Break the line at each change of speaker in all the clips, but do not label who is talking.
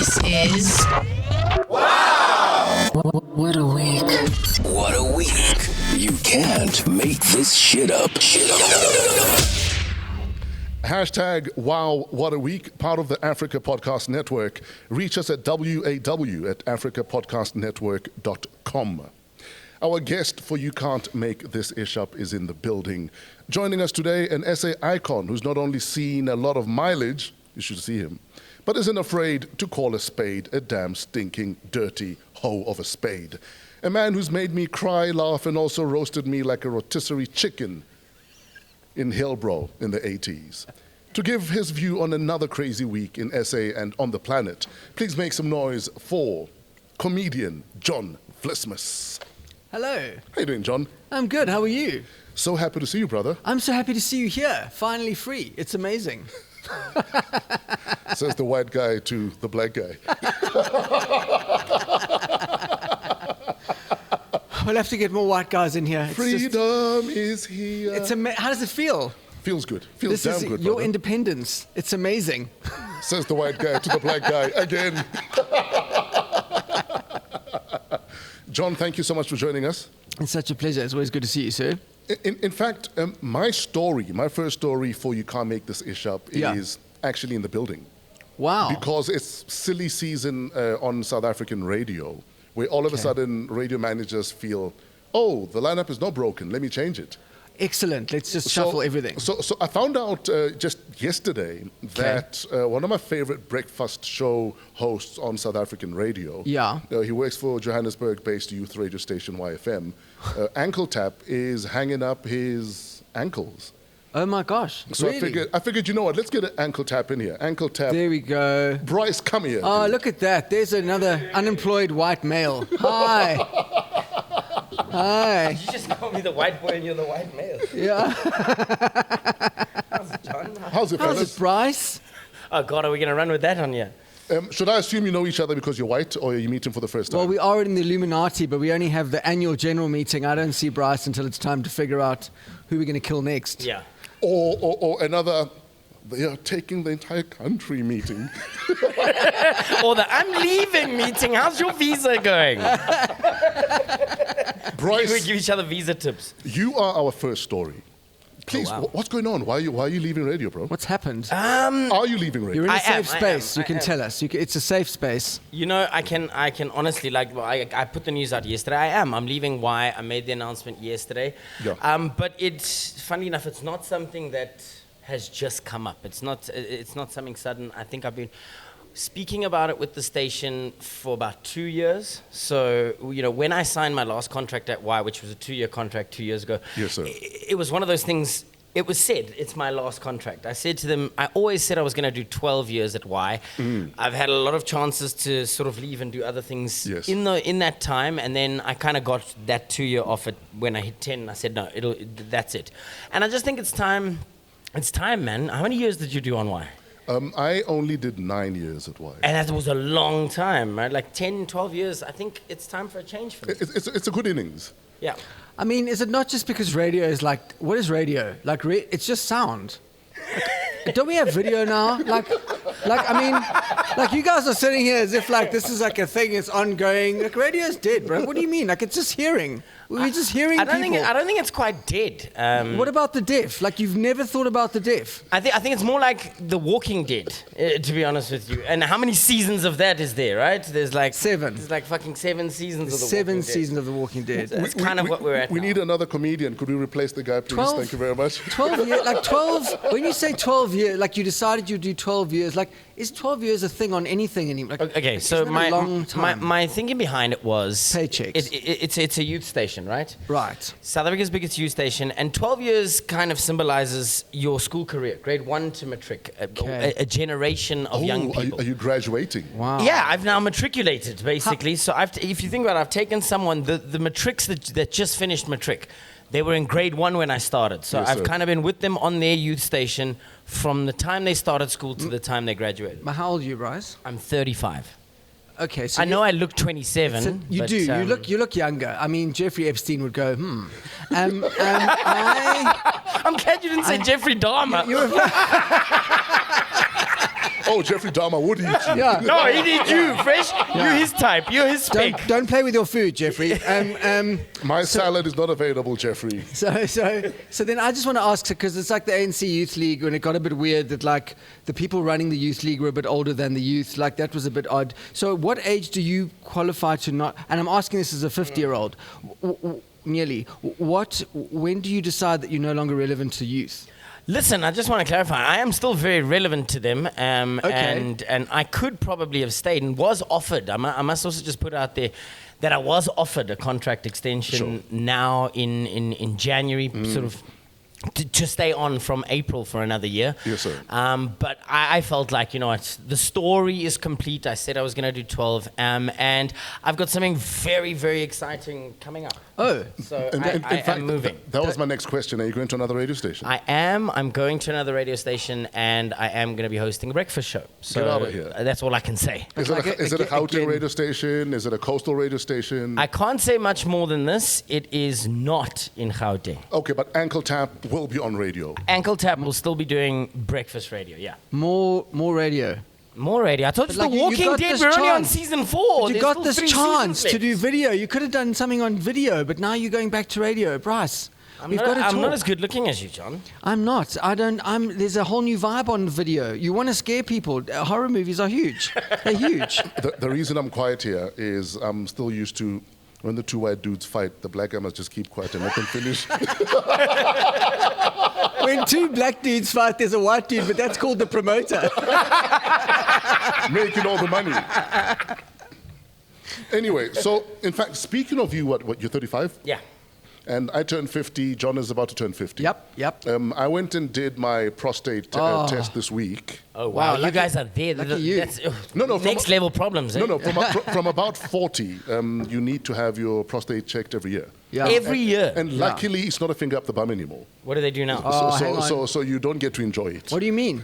This is...
Wow!
What a week.
What a week. You can't make this shit up.
Hashtag wow, what a week, part of the Africa Podcast Network. Reach us at WAW at africapodcastnetwork.com. Our guest for You Can't Make This Ish Up is in the building. Joining us today, an SA icon who's not only seen a lot of mileage, you should see him, but isn't afraid to call a spade a damn stinking, dirty hoe of a spade. A man who's made me cry, laugh, and also roasted me like a rotisserie chicken in Hillbrow in the 80s. To give his view on another crazy week in SA and on the planet, please make some noise for comedian John Vlismas.
Hello.
How you doing, John?
I'm good. How are you?
So happy to see you, brother.
I'm so happy to see you here. Finally free. It's amazing.
Says the white guy to the black guy.
We'll have to get more white guys in here.
Freedom is here.
How does it feel?
Feels good. Feels
This
damn
is
good,
your
brother.
independence. It's amazing.
Says the white guy to the black guy again. John, thank you so much for joining us.
It's such a pleasure. It's always good to see you, sir.
In fact, my first story for You Can't Make This Ish Up is actually in the building.
Wow.
Because it's silly season on South African radio, where all of a sudden radio managers feel, oh, the lineup is not broken, let me change it.
Excellent. Let's just shuffle everything.
So I found out just yesterday that one of my favorite breakfast show hosts on South African radio, he works for Johannesburg-based youth radio station YFM, Ankletap is hanging up his ankles.
Oh my gosh.
So
really?
I figured, you know what, let's get an Ankletap in here. Ankletap.
There we go.
Bryce, come here.
Oh, look at that. There's another unemployed white male. Hi. Hi.
You just call me the white boy and you're the white male.
Yeah.
How's it, John?
How's it,
How's
fellas?
it, Bryce?
Oh, God, are we going to run with that on here?
Should I assume you know each other because you're white, or you meet him for the first time?
Well, we are in the Illuminati, but we only have the annual general meeting. I don't see Bryce until it's time to figure out who we're going to kill next.
Yeah.
Or another, they are taking the entire country meeting.
Or the I'm leaving meeting. How's your visa going?
Bryce,
We give each other visa tips.
you are our first story. Please,
wow.
what's going on? Why are you leaving radio, bro?
What's happened?
Are you leaving radio?
You're in a
I
safe
am,
space.
I
You can
am.
tell us. It's a safe space.
You know, I can honestly, I put the news out yesterday. I'm leaving Y. I made the announcement yesterday.
Yeah.
But it's, funny enough, it's not something that has just come up. It's not something sudden. I think I've been speaking about it with the station for about 2 years. So, you know, when I signed my last contract at Y, which was a 2-year contract 2 years ago,
Yes, sir.
it was one of those things. It was said, it's my last contract. I said to them, I always said I was going to do 12 years at Y. I've had a lot of chances to sort of leave and do other things
Yes.
in that time, and then I kind of got that 2-year offer when I hit 10, and I said, no, that's it. And I just think it's time, man. How many years did you do on Y?
I only did 9 years at Y.
And that was a long time, right? Like 10, 12 years. I think it's time for a change for me.
It's a good innings.
Yeah.
I mean, is it not just because radio is like, what is radio? Like, it's just sound. Like, don't we have video now? I mean, you guys are sitting here as if like this is like a thing, it's ongoing. Like, radio is dead, bro. What do you mean? Like, it's just hearing. We're just hearing
I don't
people.
think it's quite dead.
What about the deaf? Like, you've never thought about the deaf?
I think it's more like The Walking Dead, to be honest with you. And how many seasons of that is there, right? There's like
7.
There's like fucking 7 seasons of The
7
Walking Dead.
seasons of The Walking Dead.
That's kind of what we're at
We
now.
need another comedian. Could we replace the guy, please?
12?
Thank you very much.
12 years, like 12, when you say 12 years, like you decided you'd do 12 years, like, is 12 years a thing on anything anymore? Like,
Okay, so
isn't that a long time?
my thinking behind it was...
Paychecks.
It's a youth station, right?
Right.
South Africa's biggest youth station, and 12 years kind of symbolizes your school career, grade 1 to matric, a generation of young people.
Are you graduating?
Wow.
Yeah, I've now matriculated, basically. So if you think about it, I've taken someone, the matrics that just finished matric, they were in grade 1 when I started. So
Yes,
I've
sir.
kind of been with them on their youth station from the time they started school to the time they graduated.
But how old are you, Bryce?
I'm 35.
Okay, so
I know I look 27.
so you
but,
do. You look younger. I mean, Jeffrey Epstein would go, I'm
glad you didn't say Jeffrey Dahmer.
Oh, Jeffrey Dahmer would eat you.
Yeah.
No, he need you, Fresh. You're his type. You're his spec.
Don't play with your food, Jeffrey.
My salad is not available, Jeffrey.
So then I just want to ask, because it's like the ANC Youth League, when it got a bit weird that like the people running the Youth League were a bit older than the youth. Like that was a bit odd. So what age do you qualify to not? And I'm asking this as a 50-year-old. Nearly. When do you decide that you're no longer relevant to youth?
Listen, I just want to clarify. I am still very relevant to them,
Okay.
and I could probably have stayed and was offered. I must also just put out there that I was offered a contract extension now in January, sort of to stay on from April for another year.
Yes, sir.
But I felt like, you know what, the story is complete. I said I was going to do 12, and I've got something very, very exciting coming up.
Oh.
So
In
I
fact,
am moving.
that was my next question. Are you going to another radio station?
I am. I'm going to another radio station, and I am going to be hosting a breakfast show. So
Get out of here.
That's all I can say.
Is
Like
it a Gauteng
again-
radio station? Is it a coastal radio station?
I can't say much more than this. It is not in Gauteng.
Okay, but Ankletap will be on radio.
Ankletap will still be doing breakfast radio. Yeah,
More radio.
more radio. I told you,
But like,
The
you
Walking
got
Dead.
this
We're only on
chance.
season 4.
You
There's
got
still
this
3
chance
seasons
to do
left.
video. You could have done something on video, but now you're going back to radio. Bryce, we've got to talk.
I'm not as good looking as you, John.
I'm not. There's a whole new vibe on video. You want to scare people. Horror movies are huge. They're huge.
The reason I'm quiet here is I'm still used to when the two white dudes fight, the black guy must just keep quiet and let them finish.
When two black dudes fight, there's a white dude, but that's called the promoter.
Making all the money. Anyway, so in fact, speaking of you, what you're 35?
Yeah.
And I turned 50. John is about to turn 50.
Yep.
I went and did my prostate test this week.
Oh
Wow,
wow, you
lucky-
guys are there.
lucky you.
That's
No, from-
next level problems. Eh?
No, from about 40, you need to have your prostate checked every year.
Yeah.
Every year.
And luckily, it's not a finger up the bum anymore.
What do they do now?
Oh, hang on.
So you don't get to enjoy it.
What do you mean?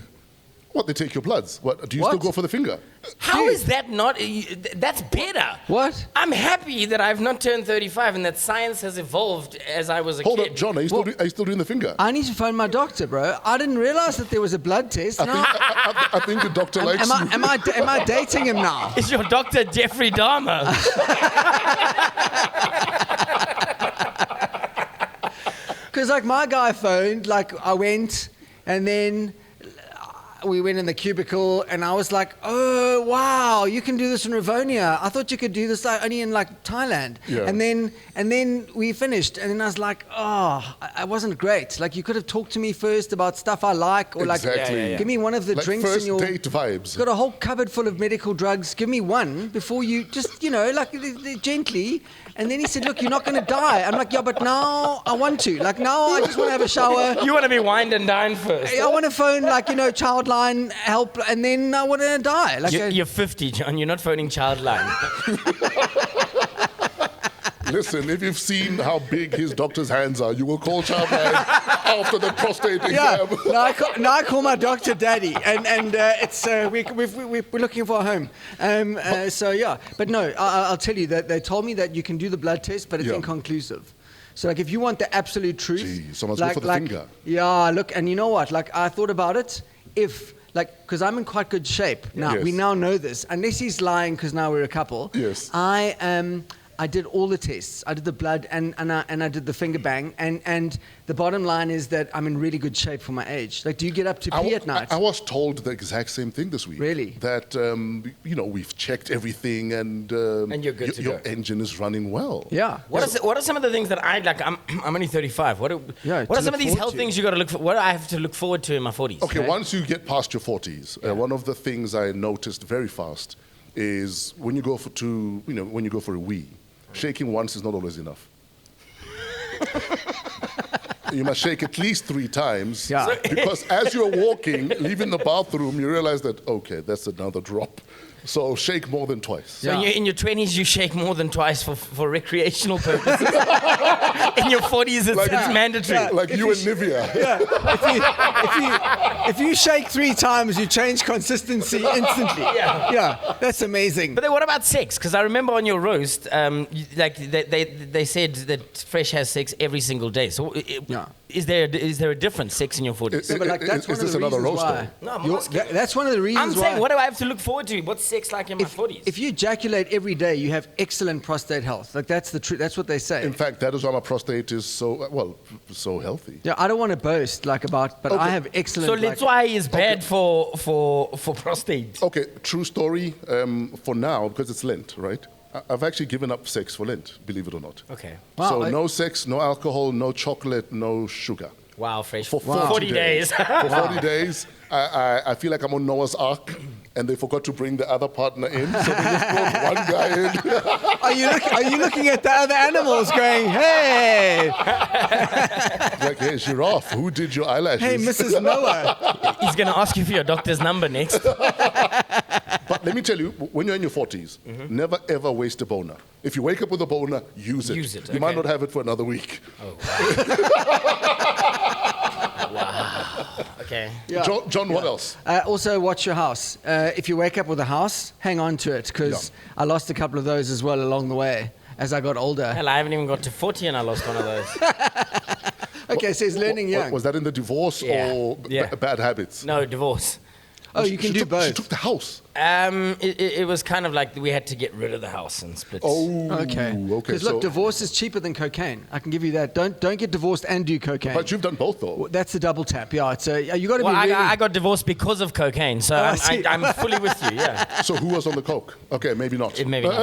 What, they take your bloods? What, do you
What?
still go for the finger?
How
Dude.
is that not? That's better.
What?
I'm happy that I've not turned 35 and that science has evolved as I was a
Hold
kid.
up, John, are you still doing the finger?
I need to phone my doctor, bro. I didn't realize that there was a blood test. Now,
I think the doctor likes you.
am I dating him now?
Is your doctor Jeffrey Dahmer?
Because like my guy phoned, like I went, and then we went in the cubicle, and I was like, "Oh wow, you can do this in Rivonia. I thought you could do this like, only in like Thailand."
Yeah.
And then we finished, and then I was like, "Oh, I wasn't great. Like you could have talked to me first about stuff I like, or like
Exactly.
give me one of the
Like
drinks
first
in your."
date vibes.
Got a whole cupboard full of medical drugs. Give me one before you just, like gently. And then he said, "Look, you're not going to die." I'm like, "Yeah, but now I want to. Like now I just want to have a shower.
You want to be wined and dined first.
I want to phone Childline help, and then I want to die." Like
You're 50, John. You're not phoning Childline.
Listen, if you've seen how big his doctor's hands are, you will call Childline after the prostate
yeah.
exam.
Now I call my doctor Daddy, and it's we're looking for a home. So yeah, but no, I'll tell you that they told me that you can do the blood test, but it's
Yeah.
inconclusive. So like if you want the absolute truth,
Gee, so must go for the finger.
Yeah, look, and you know what? Like I thought about it. Because I'm in quite good shape now.
Yes.
We now know this, unless he's lying because now we're a couple.
Yes.
I did all the tests. I did the blood and I did the finger bang. And the bottom line is that I'm in really good shape for my age. Like, do you get up to pee at night?
I was told the exact same thing this week.
Really?
That, we've checked everything and
you're good to
your
go.
engine is running well.
Yeah.
What are some of the things that I'd like? I'm only 35. What
Yeah,
are
to
some of
look
these
forward
health
to.
things you got to look for? What do I have to look forward to in my 40s?
Okay, once you get past your 40s, one of the things I noticed very fast is when you go for a wee, shaking once is not always enough. You must shake at least 3 times.
Yeah.
Because as you're walking, leaving the bathroom, you realize that, okay, that's another drop. So shake more than twice.
So
Yeah.
in your 20s, you shake more than twice for recreational purposes. In your 40s, it's mandatory.
Like you and Nivea.
If you shake 3 times, you change consistency instantly. Yeah, that's amazing.
But then what about sex? Because I remember on your roast, they said that Fresh has sex every single day. So Is there a difference, sex in your 40s?
Yeah, but like that's
Is
one of
this
the
another
reasons
roaster?
why.
No, I'm asking.
That's one of the reasons
I'm
why.
saying, what do I have to look forward to? What's sex like in my 40s?
If you ejaculate every day, you have excellent prostate health. Like that's the truth. That's what they say.
In fact, that is why my prostate is so healthy.
Yeah, I don't want to boast but I have excellent.
So that's why it's bad for prostate.
Okay, true story. For now, because it's Lent, right? I've actually given up sex for Lent, believe it or not.
Okay.
Wow,
So no sex, no alcohol, no chocolate, no sugar.
Wow, fresh.
For
40 days.
For 40 days, I feel like I'm on Noah's Ark, and they forgot to bring the other partner in, so they just brought one guy in.
Are you looking at the other animals going, hey,
Like, hey, giraffe, who did your eyelashes?
hey, Mrs. Noah?
He's going to ask you for your doctor's number next.
But let me tell you, when you're in your 40s, never ever waste a boner. If you wake up with a boner, use it.
Use it,
You might
okay.
not have it for another week.
Okay.
Yeah.
John, what else?
Also, watch your house. If you wake up with a house, hang on to it, because I lost a couple of those as well along the way as I got older.
Hell, I haven't even got to 40 and I lost one of those.
Okay, so he's learning young.
Was that in the divorce
Yeah.
or
Yeah.
bad habits?
No, divorce.
Oh, you can do
She
both.
took the house.
It was kind of like we had to get rid of the house and split.
Oh,
Okay. Because look, divorce is cheaper than cocaine. I can give you that. Don't get divorced and do cocaine.
But you've done both, though.
That's the double tap. Yeah, it's you got to
Well,
be really.
I got divorced because of cocaine, so
I see.
I'm fully with you, yeah.
So who was on the coke? Okay, maybe not.
Maybe not.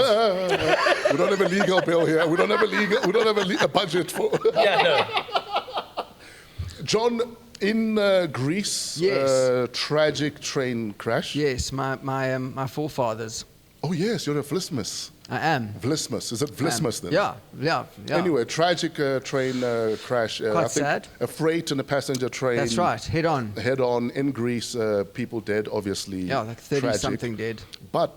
We don't have a legal bill here. We don't have a budget for.
Yeah, no.
John, in Greece,
Yes.
tragic train crash.
Yes, my forefathers.
Oh yes, you're a Vlismas.
I am.
Vlismas. Is it Vlismas then?
Yeah.
Anyway, tragic train crash.
Quite
I think
sad.
A freight and a passenger train.
That's right. Head on.
Head on in Greece. People dead, obviously.
Yeah, like 30
tragic.
something dead.
But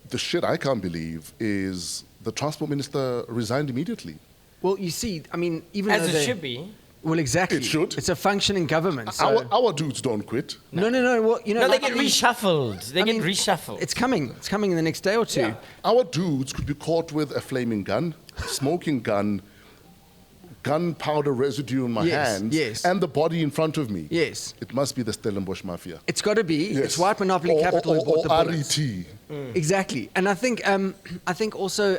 the shit I can't believe is the transport minister resigned immediately.
Well, you see, I mean, even
As
though
it
they-
should be.
It
Well, exactly.
should.
It's a functioning government. So.
Our dudes don't quit.
No. Well, you know,
No, they
like
get
these-
reshuffled. They
I
get
mean,
reshuffled.
It's coming. It's coming in the next day or two.
Yeah.
Our dudes could be caught with a flaming gun, smoking gunpowder residue in my
Yes,
hands,
yes.
and the body in front of me.
Yes.
It must be the Stellenbosch Mafia.
It's got to be.
Yes.
It's white monopoly capital who bought the
or
bullets.
RET.
Exactly. And I think also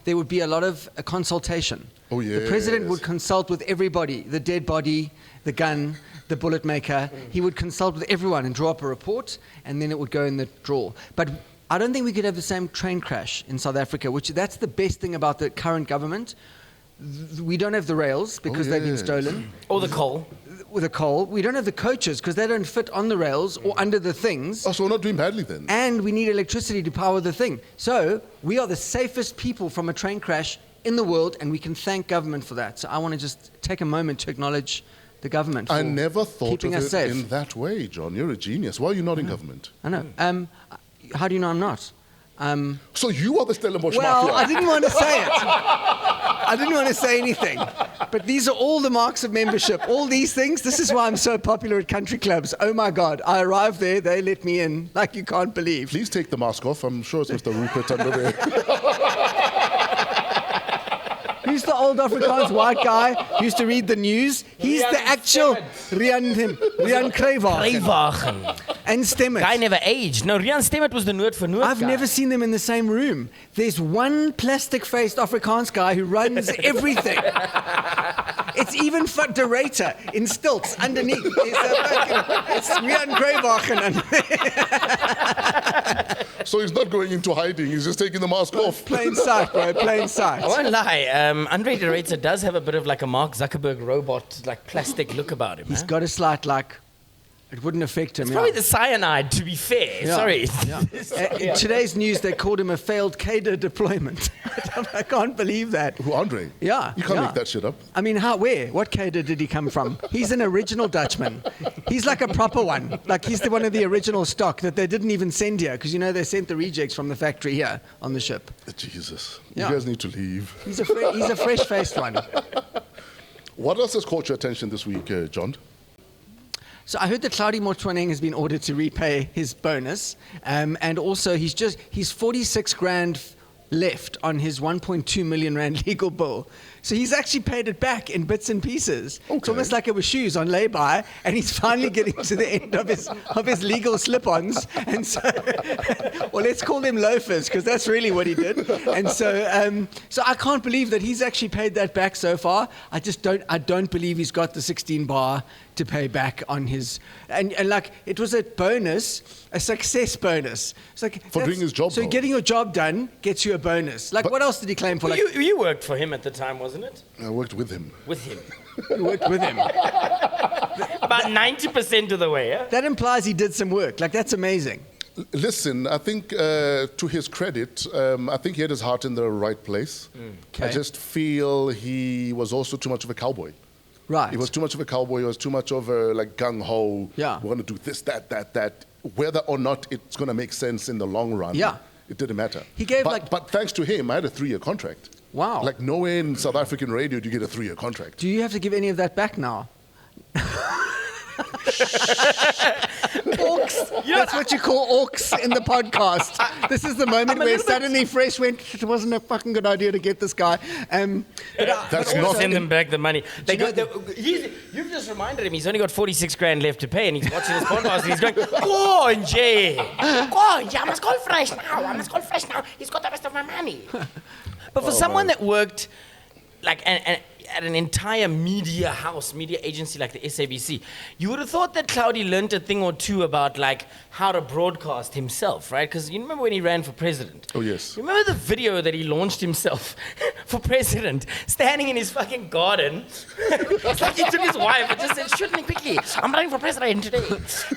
there would be a lot of consultation.
Oh,
The president
yes.
would consult with everybody, the dead body, the gun, the bullet maker. He would consult with everyone and draw up a report, and then it would go in the drawer. But I don't think we could have the same train crash in South Africa, that's the best thing about the current government. We don't have the rails because they've been
yes.
stolen.
Or the coal.
With the coal. We don't have the coaches because they don't fit on the rails or under the things.
Oh, so we're not doing badly then.
And we need electricity to power the thing. So we are the safest people from a train crash in the world, and we can thank government for that. So I want to just take a moment to acknowledge the government for
I never thought
keeping
of
us
it
safe.
in that way, John. You're a genius. Why are you not in government?
I know. How do you know I'm not?
So you are the Stellenbosch
Well,
Mafia.
I didn't want to say it. I didn't want to say anything. But these are all the marks of membership. All these things. This is why I'm so popular at country clubs. Oh my God. I arrived there. They let me in like you can't believe.
Please take the mask off. I'm sure it's Mr. Rupert under there.
Who's the old Afrikaans white guy who used to read the news? He's
Rian
the actual
Stemmert.
Rian Kruiwagen.
Kruiwagen.
And Stemmert.
Guy never aged. No, Rian Stemmert was the Noord for Noord
I've
guy.
never seen them in the same room. There's one plastic-faced Afrikaans guy who runs everything. It's even for Dorata in stilts underneath. It's Rian Kruiwagen.
So he's not going into hiding. He's just taking the mask off.
Plain sight, bro. Plain sight.
I won't lie. Andre de Ruyter does have a bit of like a Mark Zuckerberg robot, like plastic look about him.
He's
Huh?
got a slight, like, it wouldn't affect him.
It's probably the cyanide, to be fair.
Yeah.
Sorry.
In today's news, they called him a failed cadre deployment. I can't believe that.
Who, Andre?
Yeah.
You can't
yeah.
make that shit up.
I mean, where? What cadre did he come from? He's an original Dutchman. He's like a proper one. Like he's one of the original stock that they didn't even send here because, they sent the rejects from the factory here on the ship.
Jesus.
Yeah.
You guys need to leave.
He's a fresh-faced one.
What else has caught your attention this week, John?
So I heard that Claudie Motsoeneng has been ordered to repay his bonus, and also he's 46 grand left on his 1.2 million rand legal bill. So he's actually paid it back in bits and pieces. It's
Okay.
almost like it was shoes on lay-by, and he's finally getting to the end of his legal slip-ons. And so, well, let's call them loafers, because that's really what he did. And so, so I can't believe that he's actually paid that back so far. I don't believe he's got the 16 bar to pay back on his, and like it was a bonus, a success bonus. It's like
For doing his job,
So
though.
getting your job done gets you a bonus. Like, what else did he claim for?
Well,
Like,
you worked for him at the time, wasn't it?
I worked with him.
With him.
you worked with him.
About 90% of the way, yeah?
That implies he did some work. Like, that's amazing.
Listen, I think to his credit, I think he had his heart in the right place. I
Okay.
just feel he was also too much of a cowboy.
Right.
He was too much of a cowboy. He was too much of a like gung-ho.
Yeah.
We're going to do this, that. Whether or not it's going to make sense in the long run,
Yeah.
it didn't matter.
He gave,
but thanks to him, I had a 3-year contract.
Wow.
Like nowhere in South African radio do you get a 3-year contract.
Do you have to give any of that back now? Orcs. That's what you call orcs in the podcast. This is the moment where suddenly Fresh went, it wasn't a fucking good idea to get this guy.
That's
Or
not
send them back the money. They
you
go,
know
you've just reminded him he's only got 46 grand left to pay, and he's watching this podcast and he's going, "Go on, Jay. Go on, Jay. I must call Fresh now. He's got the rest of my money." But for someone that worked like at an entire media agency like the SABC, you would have thought that Cloudy learned a thing or two about like how to broadcast himself, right? Because you remember when he ran for president?
Oh, yes.
You remember the video that he launched himself for president, standing in his fucking garden? It's like he took his wife and just said, "Shoot me quickly, I'm running for president today."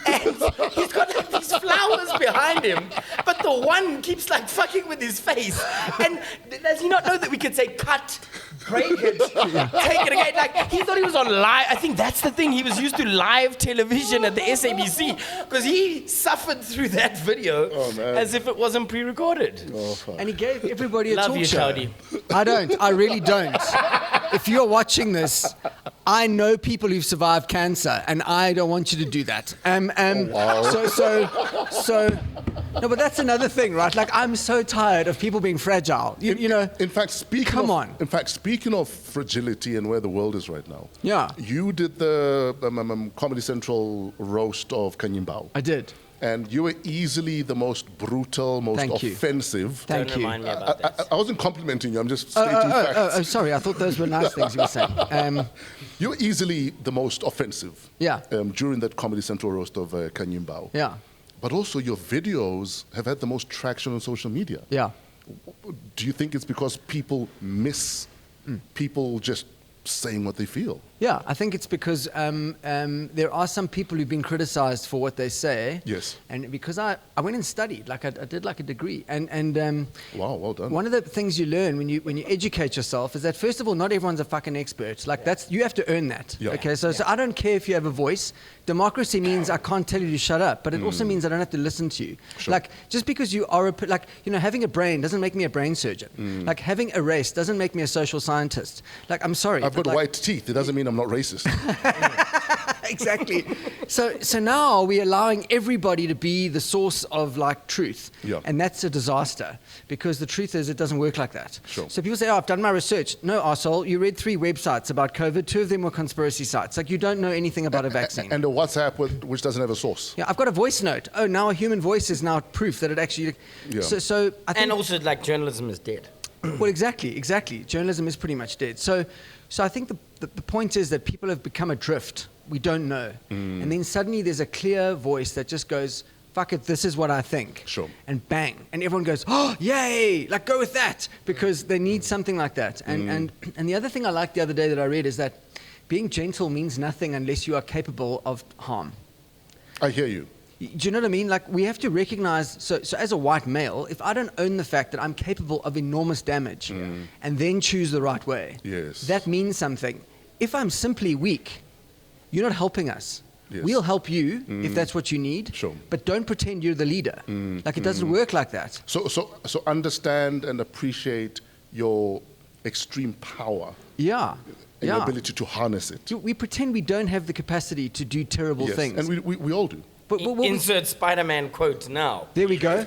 And he's got like these flowers behind him, but the one keeps like fucking with his face. And does he not know that we could say cut, break it, take it again? Like, he thought he was on live. I think that's the thing. He was used to live television at the SABC because he suffered through that video as if it wasn't pre-recorded.
And he gave everybody a
Love
talk
you,
show.
Cloudy.
I don't. I really don't. If you're watching this, I know people who've survived cancer, and I don't want you to do that. So, no, but that's another thing, right? Like, I'm so tired of people being fragile. You know.
In fact, speaking of fragility and where the world is right now.
Yeah.
You did the Comedy Central roast of Kanyimbao.
I did.
And you were easily the most brutal, most
Thank you.
offensive.
Thank
Don't
you.
remind me about that.
I wasn't complimenting you. I'm just stating facts.
Oh, sorry. I thought those were nice things you were saying.
You were easily the most offensive.
Yeah.
During that Comedy Central roast of Kanyimbao.
Yeah.
But also your videos have had the most traction on social media.
Yeah.
Do you think it's because people miss people just saying what they feel?
Yeah, I think it's because there are some people who've been criticized for what they say.
Yes.
And because I went and studied, like I did like a degree. And
Wow, well done.
one of the things you learn when you educate yourself is that, first of all, not everyone's a fucking expert. Like, you have to earn that.
Yeah.
Okay, so I don't care if you have a voice. Democracy means I can't tell you to shut up, but it also means I don't have to listen to you.
Sure.
Like, just because you are having a brain doesn't make me a brain surgeon. Like, having a race doesn't make me a social scientist. Like, I'm sorry.
I've
but
got white teeth. It doesn't mean I'm not racist.
Exactly. So now we're allowing everybody to be the source of like truth.
Yeah.
And that's a disaster, because the truth is it doesn't work like that.
Sure.
So people say, "Oh, I've done my research." No, arsehole, you read 3 websites about COVID, 2 of them were conspiracy sites. Like, you don't know anything about a vaccine.
And a WhatsApp which doesn't have a source.
Yeah, I've got a voice note. Oh, now a human voice is now proof that it actually.
Yeah.
So I think.
And also, like, journalism is dead.
Well, exactly. Journalism is pretty much dead. So I think the point is that people have become adrift. We don't know. And then suddenly there's a clear voice that just goes, "Fuck it, this is what I think."
Sure.
And bang. And everyone goes, "Oh, yay! Like, go with that." Because they need something like that. And the other thing I liked the other day that I read is that being gentle means nothing unless you are capable of harm.
I hear you.
Do you know what I mean? Like, we have to recognize, so as a white male, if I don't own the fact that I'm capable of enormous damage and then choose the right way,
Yes.
that means something. If I'm simply weak, you're not helping us.
Yes.
We'll help you if that's what you need,
Sure.
but don't pretend you're the leader. Like, it doesn't work like that.
So understand and appreciate your extreme power
Yeah.
and your ability to harness it.
We pretend we don't have the capacity to do terrible
Yes.
things.
And we all do.
Insert Spider-Man quote now.
There we go.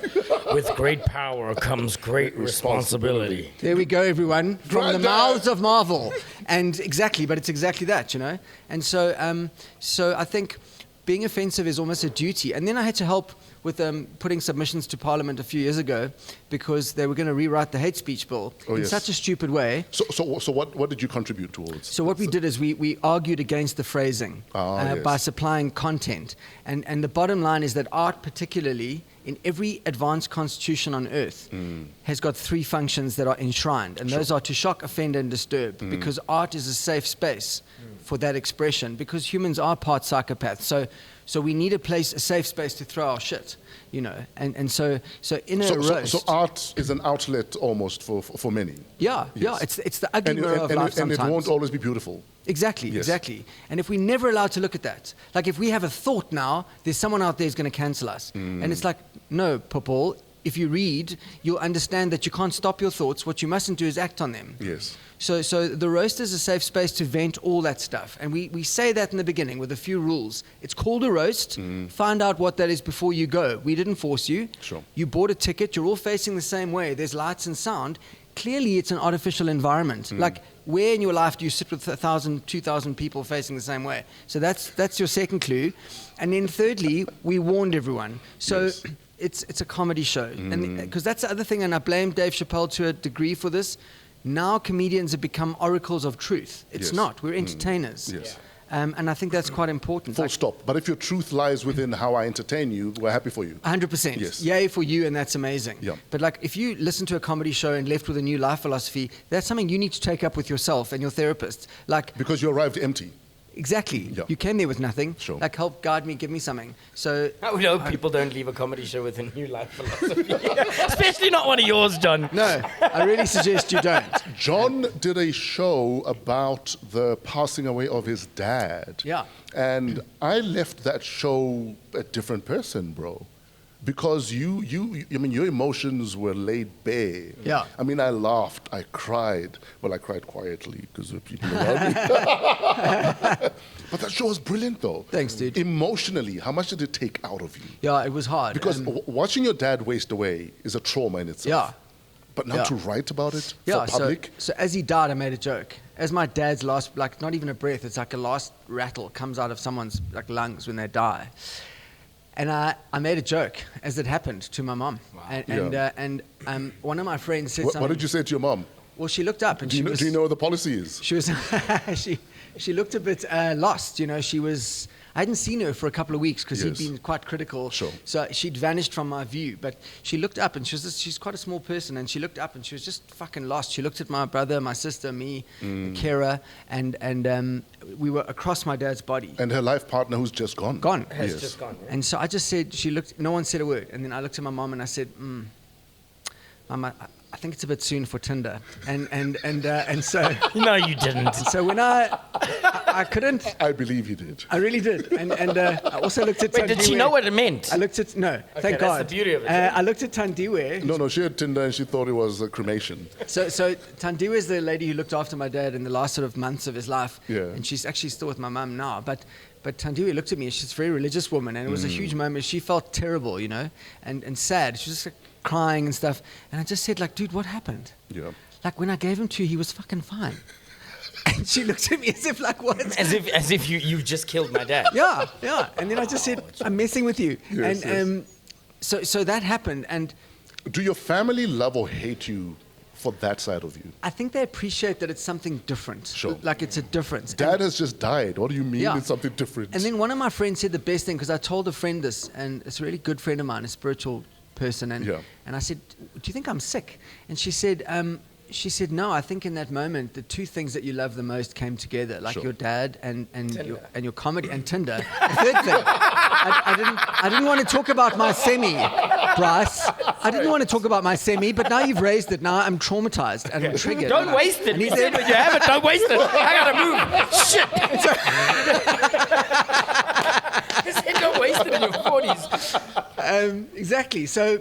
With great power comes great responsibility.
There we go, everyone. From the
Granddad.
mouths of Marvel. And exactly, but it's exactly that, you know? And so, so I think being offensive is almost a duty. And then I had to help with putting submissions to Parliament a few years ago because they were going to rewrite the hate speech bill in such a stupid way.
So what did you contribute towards?
So what we did is we argued against the phrasing
Yes.
by supplying content. And the bottom line is that art particularly, in every advanced constitution on earth, has got 3 functions that are enshrined. And those are to shock, offend, and disturb. Because art is a safe space for that expression. Because humans are part psychopaths. So we need a safe space to throw our shit, you know. And so in a roast...
So art is an outlet almost for many.
Yeah, it's the ugly mirror of life
and
sometimes.
it won't always be beautiful.
Exactly. And if we're never allowed to look at that, like if we have a thought now, there's someone out there who's going to cancel us. And it's like, no, Paul, if you read, you'll understand that you can't stop your thoughts. What you mustn't do is act on them.
Yes.
So the roast is a safe space to vent all that stuff. And we say that in the beginning with a few rules. It's called a roast. Find out what that is before you go. We didn't force you.
Sure.
You bought a ticket. You're all facing the same way. There's lights and sound. Clearly, it's an artificial environment. Like, where in your life do you sit with 1,000, 2,000 people facing the same way? So that's your second clue. And then thirdly, we warned everyone. So it's a comedy show. And because that's the other thing, and I blame Dave Chappelle to a degree for this. Now comedians have become oracles of truth. It's not. We're entertainers.
Yes.
And I think that's quite important.
Full stop. But if your truth lies within how I entertain you, we're happy for you.
100%.
Yes.
Yay for you, and that's amazing.
Yeah.
But like, if you listen to a comedy show and left with a new life philosophy, that's something you need to take up with yourself and your therapist. Like,
Because you arrived empty.
exactly.
Yeah.
You came there with nothing.
Sure.
Like, help guide me, give me something. So
I would hope people don't leave a comedy show with a new life philosophy. Especially not one of yours, John.
no, I really suggest you don't.
John did a show about the passing away of his dad.
Yeah.
And I left that show a different person, bro. Because I mean, your emotions were laid bare.
Yeah.
I mean, I laughed, I cried. Well, I cried quietly because there were people around me. But that show was brilliant, though.
Thanks, dude.
Emotionally, how much did it take out of you?
Yeah, it was hard.
Because watching your dad waste away is a trauma in itself.
Yeah.
But now
Yeah.
to write about it
Yeah,
for public.
so as he died, I made a joke. As my dad's last, like not even a breath, it's like a last rattle comes out of someone's like lungs when they die. And I made a joke as it happened to my mom.
Yeah.
And one of my friends said
What
something.
did you say to your mom?
Well, she looked up and
Do you know what the policy is?
she was she looked a bit lost. You know, I hadn't seen her for a couple of weeks because
Yes.
he'd been quite critical.
Sure.
So she'd vanished from my view. But she looked up and she's quite a small person, and she looked up and she was just fucking lost. She looked at my brother, my sister, me, Kara, and we were across my dad's body.
And her life partner who's just gone.
Gone.
Has
Yes.
just gone. Yeah?
And so I just said, no one said a word. And then I looked at my mom and I said, Mama, I think it's a bit soon for Tinder. And so
No, you didn't.
so when I couldn't,
I believe you did.
I really did. And I also looked at
Wait, did she
Tandiwe.
know what it meant?
I looked at, no, thank
that's
God.
the beauty of it.
I looked at Tandiwe.
No, she had Tinder and she thought it was a cremation.
So Tandiwe is the lady who looked after my dad in the last sort of months of his life.
Yeah.
And she's actually still with my mum now. But Tandiwe looked at me, and she's a very religious woman, and it was a huge moment. She felt terrible, you know, and sad. She was just like, crying and stuff. And I just said, like, dude, what happened?
Yeah.
Like, when I gave him to you, he was fucking fine. And she looked at me as if, like, what?
As if you just killed my dad.
Yeah. And then I just said, I'm messing with you.
Yes,
and so that happened. And
Do your family love or hate you for that side of you?
I think they appreciate that it's something different.
Sure.
Like, it's a difference.
Dad has just died. What do you mean
Yeah.
it's something different?
And then one of my friends said the best thing, because I told a friend this, and it's a really good friend of mine, a spiritual person, and I said, do you think I'm sick? And she said, no, I think in that moment, the two things that you love the most came together, like
Sure.
your dad and your comedy and Tinder. The third thing, I didn't want to talk about my semi, Bryce. I didn't want to talk about my semi, but now you've raised it. Now I'm traumatized and I'm triggered.
Don't waste it.
And he
You said
said,
when you have it, don't waste it. I gotta move. Shit. He said don't waste it in your 40s.
Exactly. So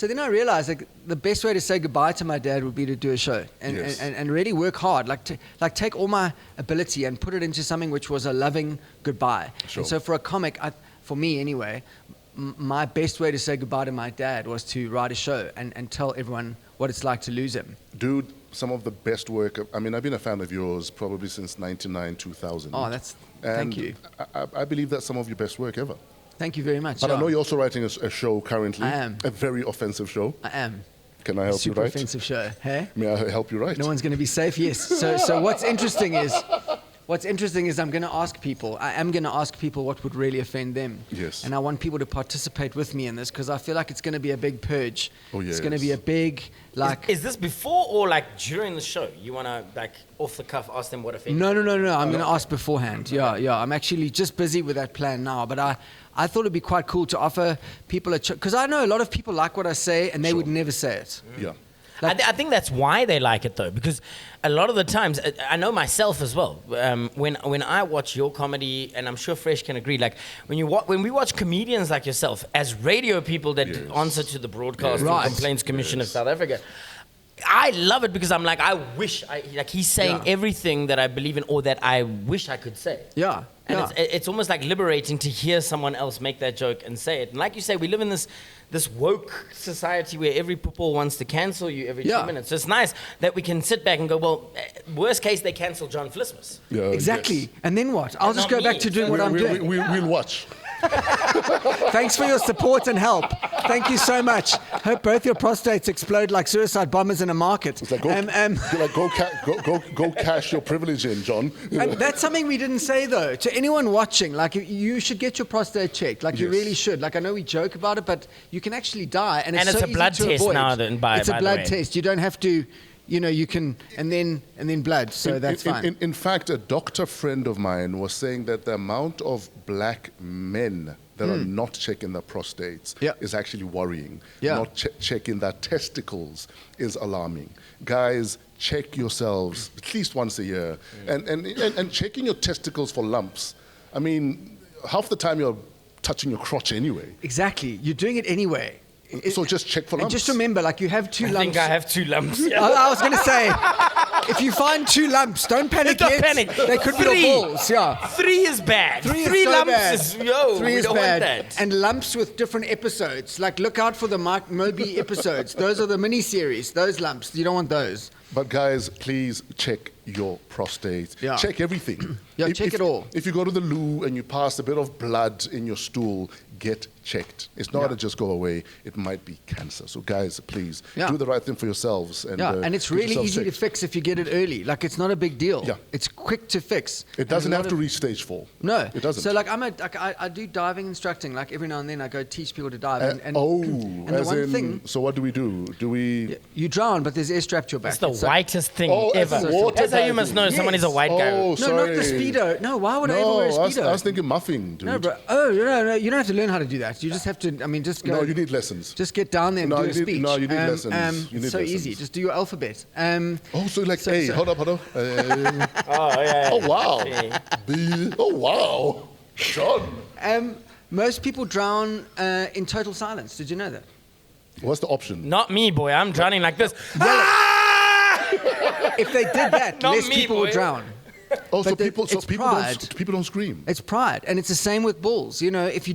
then I realized like the best way to say goodbye to my dad would be to do a show and,
Yes.
and really work hard, like take all my ability and put it into something which was a loving goodbye.
Sure.
And so for a comic, for me anyway, my best way to say goodbye to my dad was to write a show and tell everyone what it's like to lose him.
Dude, some of the best work. I mean, I've been a fan of yours probably since 99, 2000.
Oh, thank you.
I believe that's some of your best work ever.
Thank you very much.
But
yeah.
I know you're also writing a show currently.
I am.
A very offensive show.
I am.
Can I help you
Super
write?
offensive show. Hey?
May I help you write?
No one's going to be safe. Yes. So what's interesting is I'm going to ask people. I am going to ask people what would really offend them.
Yes.
And I want people to participate with me in this because I feel like it's going to be a big purge.
Oh, yes.
It's going to be a big
Is this before or like during the show? You want to like off the cuff ask them what offended?
No. I'm going to ask beforehand. Yeah. I'm actually just busy with that plan now. But I thought it'd be quite cool to offer people because I know a lot of people like what I say and they would never say it.
Yeah.
I think that's why they like it though, because a lot of the times, I know myself as well. When I watch your comedy, and I'm sure Fresh can agree, like when we watch comedians like yourself as radio people that answer to the Broadcasting Complaints Commission of South Africa, I love it because I'm like, I wish he's saying everything that I believe in or that I wish I could say.
Yeah.
And it's almost like liberating to hear someone else make that joke and say it. And like you say, we live in this woke society where every people wants to cancel you every 2 minutes. So it's nice that we can sit back and go, well, worst case, they cancel John Vlismas.
Yeah,
Exactly.
yes.
And then what? I'll just go back to doing what I'm doing.
We'll watch.
Thanks for your support and help. Thank you so much. Hope both your prostates explode like suicide bombers in a market.
It's like, go cash your privilege in, John.
And that's something we didn't say though. To anyone watching, like you should get your prostate checked. Like you really should. Like I know we joke about it, but you can actually die, and it's so
a blood
easy to
test
avoid.
now.
It's a blood test. You don't have to. You can, and then blood. So that's fine.
In fact, a doctor friend of mine was saying that the amount of black men that are not checking their prostates is actually worrying. Not checking their testicles is alarming. Guys, check yourselves at least once a year, and checking your testicles for lumps. I mean, half the time you're touching your crotch anyway.
Exactly, you're doing it anyway.
So just check for lumps.
And just remember, like you have two lumps.
I think I have 2 lumps. Yeah.
I was going to say, if you find 2 lumps, don't panic
Don't
yet.
panic.
They could be
3.
your balls. Yeah.
3 is bad.
3 is
3
so
lumps
bad.
is
3
we
is
don't
bad.
want that.
And lumps with different episodes. Like look out for the Mark Moby episodes. Those are the mini-series. Those lumps. You don't want those.
But guys, please check your prostate.
Yeah.
Check everything.
Check it all.
If you go to the loo and you pass a bit of blood in your stool, get checked. It's not to just go away. It might be cancer. So guys, please do the right thing for yourselves. And,
and it's really easy to fix if you get it early. Like it's not a big deal.
Yeah.
It's quick to fix.
It doesn't have to reach stage 4.
No.
It doesn't.
So like I do diving instructing. Like every now and then I go teach people to dive. And
the
one thing.
So what do we do? Do we?
You drown, but there's air strapped to your back.
It's the whitest thing ever.
water
That's how you must know
diving.
someone is a white guy.
Oh,
No,
sorry.
not the Speedo. No, why would I ever wear a Speedo?
I was thinking muffing, dude.
No, bro. Oh, no. You don't have to learn how to do that. You just have to, just go.
No, you need lessons.
Just get down there and do a speech.
No, you need lessons. You need
so
lessons.
easy. Just do your alphabet.
So like A. Hold up.
Oh, yeah.
Oh, wow.
Yeah.
B. Oh, wow. John.
Most people drown in total silence. Did you know that?
What's the option?
Not me, boy. I'm drowning like this.
If they did that,
Not
less
me,
people
boy.
would drown.
Oh, so
But
people
pride.
don't scream.
It's pride, and it's the same with bulls. If you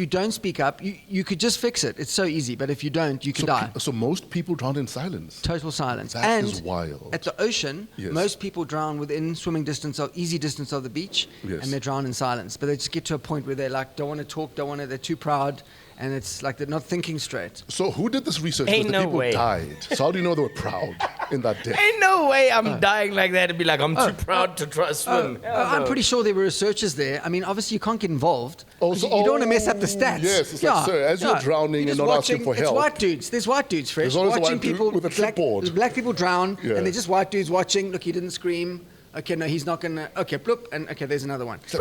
don't speak up, you could just fix it. It's so easy. But if you don't, you could die.
So most people drown in silence.
Total silence.
That is wild.
At the ocean, most people drown within easy distance of the beach, and they drown in silence. But they just get to a point where they don't want to talk, they're too proud, and it's like they're not thinking straight.
So who did this research?
Ain't
The
no
people
way.
died. So how do you know they were proud in that day?
Ain't no way I'm dying like that and be like, I'm too proud to try to swim.
I'm pretty sure there were researchers there. I mean, obviously you can't get involved. 'Cause you don't want to mess up the stats.
Yes, it's like, sir, as you're drowning
You're
and
just
not asking for
It's
help.
white dudes. There's white dudes, Fresh.
There's always a
watching
white dude
people
with a clipboard.
black people drown,
Yeah.
and they're just white dudes watching. Look, he didn't scream. Okay, no, he's not gonna. Okay, bloop, and okay, there's another one.
So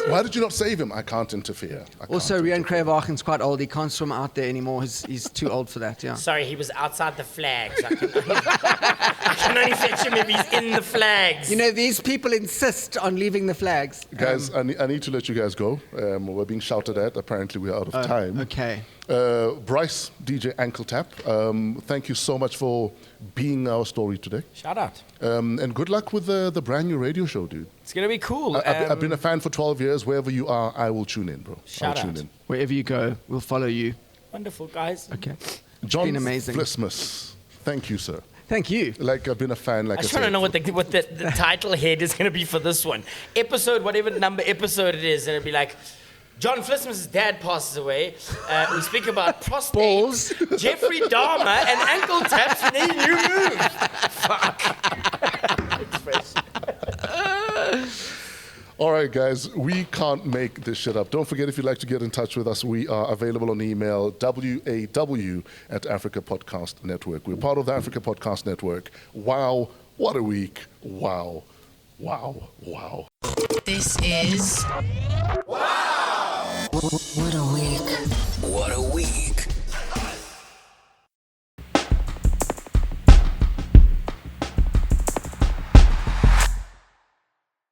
why did you not save him? I can't interfere.
Also, Rian Kreyvachen's quite old. He can't swim out there anymore. He's too old for that. Yeah.
Sorry, he was outside the flags. I can only fetch him if he's in the flags.
These people insist on leaving the flags.
Guys, I need to let you guys go. We're being shouted at. Apparently, we're out of time.
Okay.
Bryce, DJ Ankletap, thank you so much for being our story today.
Shout out.
And good luck with the brand new radio show, dude.
It's going to be cool.
I've been a fan for 12 years. Wherever you are, I will tune in, bro.
Shout
I'll
out.
tune in.
Wherever you go, we'll follow you.
Wonderful, guys.
Okay.
John
been amazing.
Vlismas, thank you, sir.
Thank you.
Like, I've been a fan, like
I
I
was
said.
trying to know what the title head is going to be for this one. Episode, whatever number episode it is, and it'll be like, John Vlismas' dad passes away. We speak about prostate,
Balls.
Jeffrey Dahmer, and ankle taps, and then you move. Fuck. Expression.
All right, guys, we can't make this shit up. Don't forget, if you'd like to get in touch with us, we are available on email, WAW@Africa Podcast Network. We're part of the Africa Podcast Network. Wow, what a week. Wow, wow, wow.
This is. Wow! What a week.
What a week.